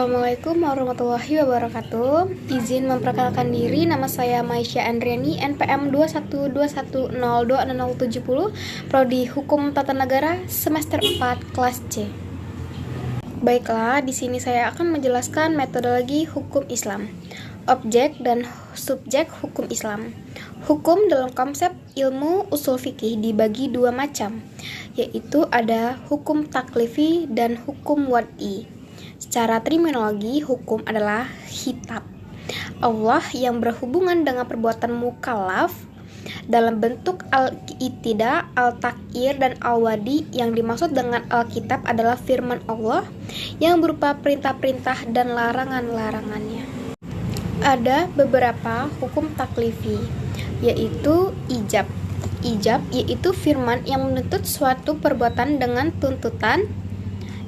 Assalamualaikum warahmatullahi wabarakatuh. Izin memperkenalkan diri, nama saya Maisha Andriani, NPM 21210206070, Prodi Hukum Tata Negara, semester 4, kelas C. Baiklah, di sini saya akan menjelaskan metodologi hukum Islam, objek dan subjek hukum Islam. Hukum dalam konsep ilmu usul fikih dibagi dua macam, yaitu ada hukum taklifi dan hukum wad'i. Secara terminologi, hukum adalah khitab Allah yang berhubungan dengan perbuatan mukallaf dalam bentuk al-i'tida, al-takyir, dan al-wadi. Yang dimaksud dengan al-kitab adalah firman Allah yang berupa perintah-perintah dan larangan-larangannya. Ada beberapa hukum taklifi, yaitu ijab. Ijab yaitu firman yang menuntut suatu perbuatan dengan tuntutan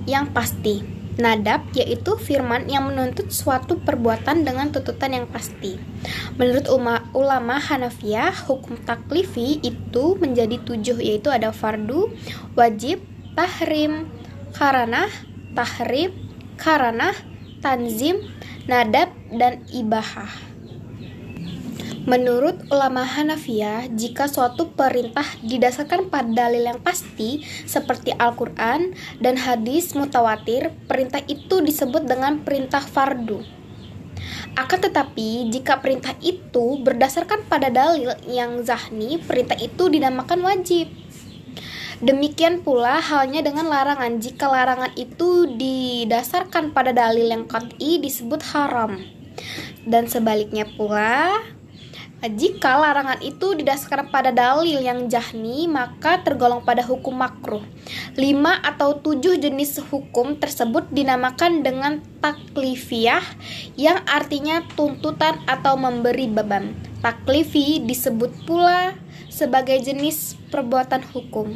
yang pasti. Nadab yaitu firman yang menuntut suatu perbuatan dengan tuntutan yang pasti. Menurut ulama Hanafiyah, hukum taklifi itu menjadi 7, yaitu ada fardu, wajib, tahrim, karanah, tahrim, karanah, tanzim, nadab, dan ibahah. Menurut ulama Hanafiyah, jika suatu perintah didasarkan pada dalil yang pasti seperti Al-Quran dan hadis mutawatir, perintah itu disebut dengan perintah fardu. Akan tetapi, jika perintah itu berdasarkan pada dalil yang zahni, perintah itu dinamakan wajib. Demikian pula halnya dengan larangan. Jika larangan itu didasarkan pada dalil yang qat'i, disebut haram. Dan sebaliknya pula, jika larangan itu didasarkan pada dalil yang jahni, maka tergolong pada hukum makruh. 5 atau 7 jenis hukum tersebut dinamakan dengan taklifiyah, yang artinya tuntutan atau memberi beban. Taklifi disebut pula sebagai jenis perbuatan hukum.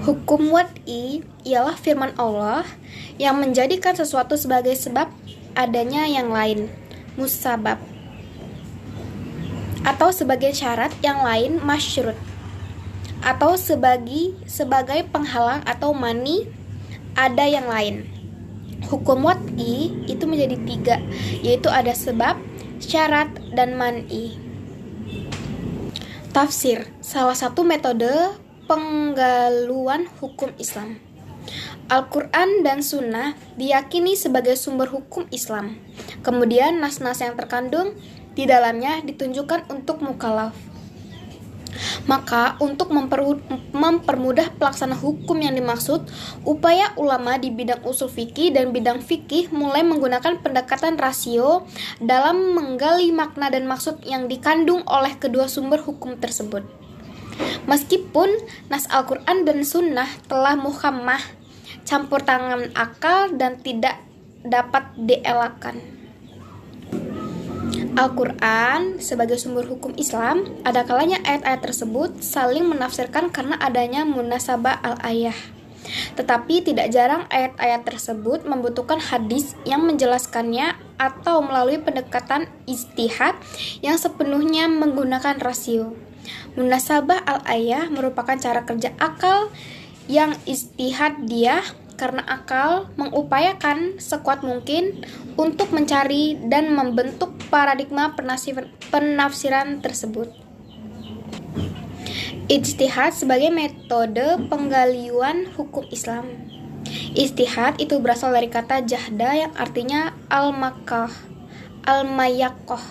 Hukum wad'i ialah firman Allah yang menjadikan sesuatu sebagai sebab adanya yang lain, musabab, atau sebagai syarat yang lain, masyrut, atau sebagai penghalang atau mani, ada yang lain. Hukum wad'i itu menjadi 3, yaitu ada sebab, syarat, dan man'i. Tafsir, salah satu metode penggaluan hukum Islam. Al-Quran dan Sunnah diyakini sebagai sumber hukum Islam. Kemudian nas-nas yang terkandung di dalamnya ditunjukkan untuk mukallaf. Maka untuk mempermudah pelaksanaan hukum yang dimaksud, upaya ulama di bidang usul fikih dan bidang fikih mulai menggunakan pendekatan rasio dalam menggali makna dan maksud yang dikandung oleh kedua sumber hukum tersebut. Meskipun nas Al-Quran dan Sunnah telah muhammah, campur tangan akal dan tidak dapat dielakkan. Al-Quran sebagai sumber hukum Islam, ada kalanya ayat-ayat tersebut saling menafsirkan karena adanya munasabah al-ayah. Tetapi tidak jarang ayat-ayat tersebut membutuhkan hadis yang menjelaskannya atau melalui pendekatan ijtihad yang sepenuhnya menggunakan rasio. Munasabah al-ayah merupakan cara kerja akal yang ijtihadiyah, karena akal mengupayakan sekuat mungkin untuk mencari dan membentuk paradigma penafsiran tersebut. Ijtihad sebagai metode penggalian hukum Islam. Ijtihad itu berasal dari kata jahda yang artinya al-mayakoh,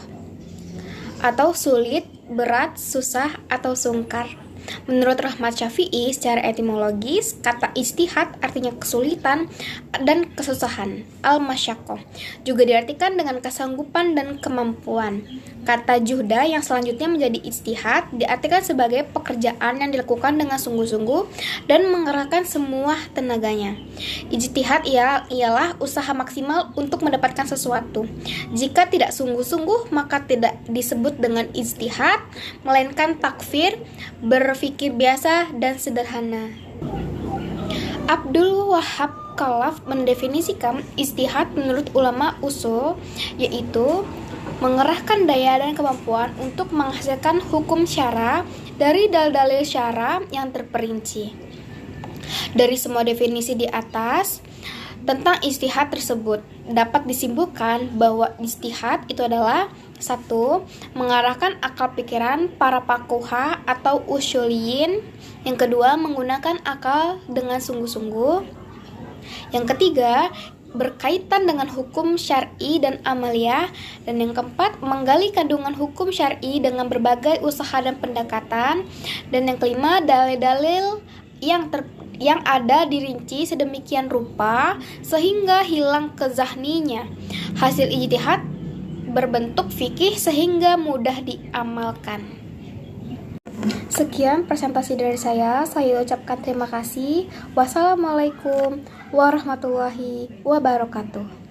atau sulit, berat, susah, atau sungkar. Menurut Rahmat Syafi'i, secara etimologis, kata ijtihad artinya kesulitan dan kesusahan. Al-masyaqqah juga diartikan dengan kesanggupan dan kemampuan. Kata juhda yang selanjutnya menjadi ijtihad diartikan sebagai pekerjaan yang dilakukan dengan sungguh-sungguh dan mengerahkan semua tenaganya. Ijtihad ialah usaha maksimal untuk mendapatkan sesuatu. Jika tidak sungguh-sungguh, maka tidak disebut dengan ijtihad, melainkan takfir, berpikir biasa dan sederhana. Abdul Wahab Khalaf mendefinisikan ijtihad menurut ulama usul, yaitu mengerahkan daya dan kemampuan untuk menghasilkan hukum syara dari dalil-dalil syara yang terperinci. Dari semua definisi di atas, Tentang ijtihad tersebut, dapat disimpulkan bahwa ijtihad itu adalah 1. Mengarahkan akal pikiran para fuqaha atau usyuliyin. Yang kedua, menggunakan akal dengan sungguh-sungguh. Yang ketiga, berkaitan dengan hukum syar'i dan amaliyah. Dan yang keempat, menggali kandungan hukum syar'i dengan berbagai usaha dan pendekatan. Dan yang kelima, dalil-dalil yang ada dirinci sedemikian rupa sehingga hilang kezahninya. Hasil ijtihad berbentuk fikih sehingga mudah diamalkan. Sekian presentasi dari saya ucapkan terima kasih. Wassalamualaikum warahmatullahi wabarakatuh.